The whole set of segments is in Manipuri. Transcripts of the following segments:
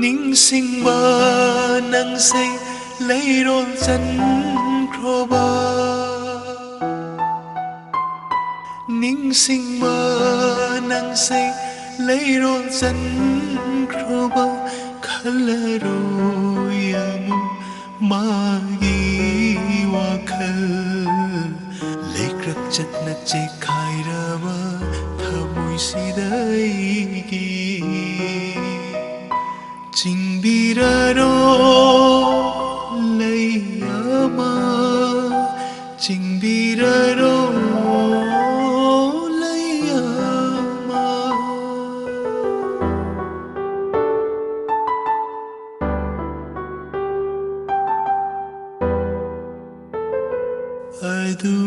ꯅꯤꯡꯁꯤꯡꯕ ꯅꯪꯁꯩ ꯂꯩꯔꯣꯜ ꯆꯟꯈ꯭ꯔꯕ ꯅꯤꯡꯁꯤꯡꯕ ꯅꯪꯁꯩ ꯂꯩꯔꯣꯜ ꯆꯟꯈ꯭ꯔꯕ ꯈꯜꯂꯔꯣꯏ ꯑꯃꯨꯛ ꯃꯥꯒꯤ ꯋꯥꯈꯜ ꯂꯩꯀ꯭ꯔꯛ ꯆꯠꯅ ꯆꯦꯛꯈꯥꯏꯔꯕ ꯊꯃꯣꯏꯁꯤꯗ ꯑꯩꯒꯤ ꯆꯤꯡꯕꯤꯔꯔꯣ ꯂꯩ ꯑꯃ ꯆꯤꯡꯕꯤꯔꯔꯣ ꯂꯩ ꯑꯃ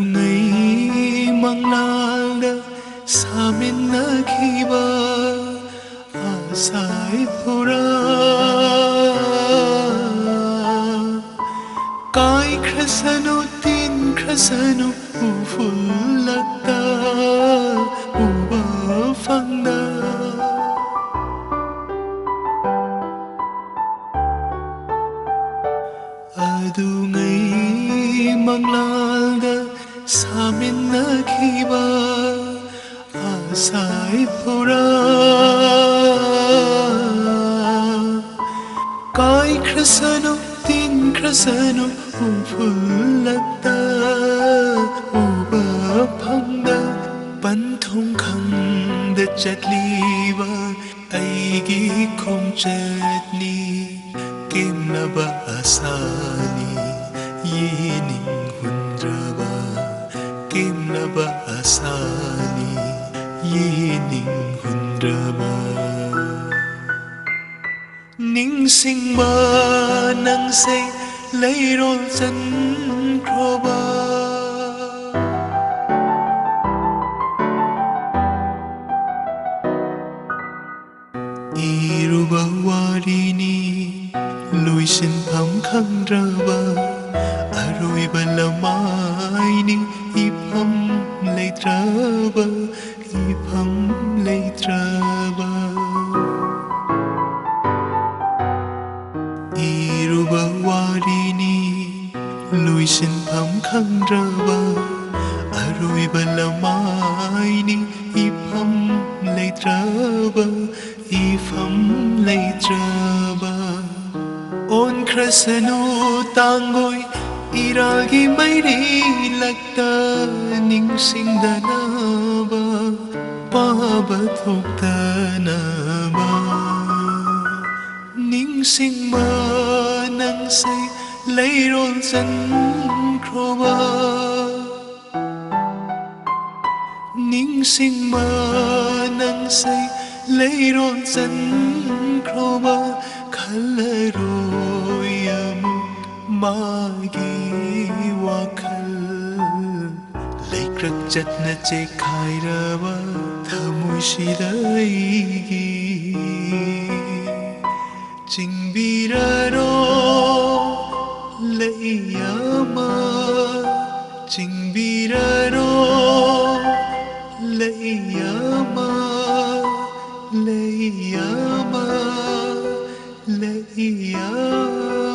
ꯑꯗꯨꯉꯩ ꯃꯪꯂꯥꯜꯗ ꯁꯥꯃꯤꯟꯅꯈꯤꯕ आशाएं पूरा काई खसनो तीन खसनो उफुल्लता उबा फंगदा अदुंगै मंगलालदा सामिन्नखिबा आशाएं पूरा काई खसनो तीन खसनो उफुल्लता उबा फंगदा पंथों खंगदा चटलीबा अईगी खोंचटनी केमनबा आसानी येनिंग हुंद्रबा केमनबा आसानी येनिंग हुंद्रबा ꯅꯤꯡꯁꯤꯡꯕ ꯅꯪꯁꯩ ꯂꯩꯔꯣꯜ ꯆꯟꯈ꯭ꯔꯕ 이루바 와리니 ꯂꯣꯏꯁꯤꯟꯐꯝ ꯈꯪꯗ꯭ꯔꯕ ꯑꯔꯣꯏꯕ ꯂꯃꯥꯏꯅꯤ ꯏꯐꯝ ꯂꯩꯇ꯭ꯔꯕ ꯏꯐꯝ ꯂꯩꯇ꯭ꯔꯕ 이루바 와리니 ꯂꯣꯏꯁꯤꯟꯐꯝ ꯈꯪꯗ꯭ꯔꯕ ꯑꯔꯣꯏꯕ ꯂꯃꯥꯏꯅꯤ ꯏꯐꯝ ꯂꯩꯇ꯭ꯔꯕ 이ꯐꯝ ꯂꯩꯇ꯭ꯔꯕ ꯑꯣꯟꯈ꯭ꯔꯁꯅꯨ ꯇꯥꯡꯒꯣꯏ ꯏꯔꯥꯜꯒꯤ ꯃꯩꯔꯤꯂꯛꯇ ꯅꯤꯡꯁꯤꯡꯗꯅꯕ ꯄꯥꯕ ꯊꯣꯛꯇꯅꯕ ꯅꯤꯡꯁꯤꯡꯕ ꯅꯪꯁꯩ ꯂꯩꯔꯣꯜ ꯆꯟꯈ꯭ꯔꯕ ꯅꯤꯡꯁꯤꯡꯕ ꯅꯪꯁꯩ ꯂꯩꯔꯣꯜ ꯆꯟꯈ꯭ꯔꯕ ꯈꯜꯂꯔꯣꯏ ꯑꯃꯨꯛ ꯃꯥꯒꯤ ꯋꯥꯈꯜ ꯂꯩꯀ꯭ꯔꯛ ꯆꯠꯅ ꯆꯦꯛꯈꯥꯏꯔꯕ ꯊꯃꯣꯏꯁꯤꯗ ꯑꯩꯒꯤ ꯆꯤꯡꯕꯤꯔꯔꯣ ꯂꯩ ꯑꯃ ꯆꯤꯡꯕꯤꯔꯔꯣ ꯂꯩ ꯑꯃ ꯂꯩ ꯑꯃ ꯂꯩ ꯑꯃ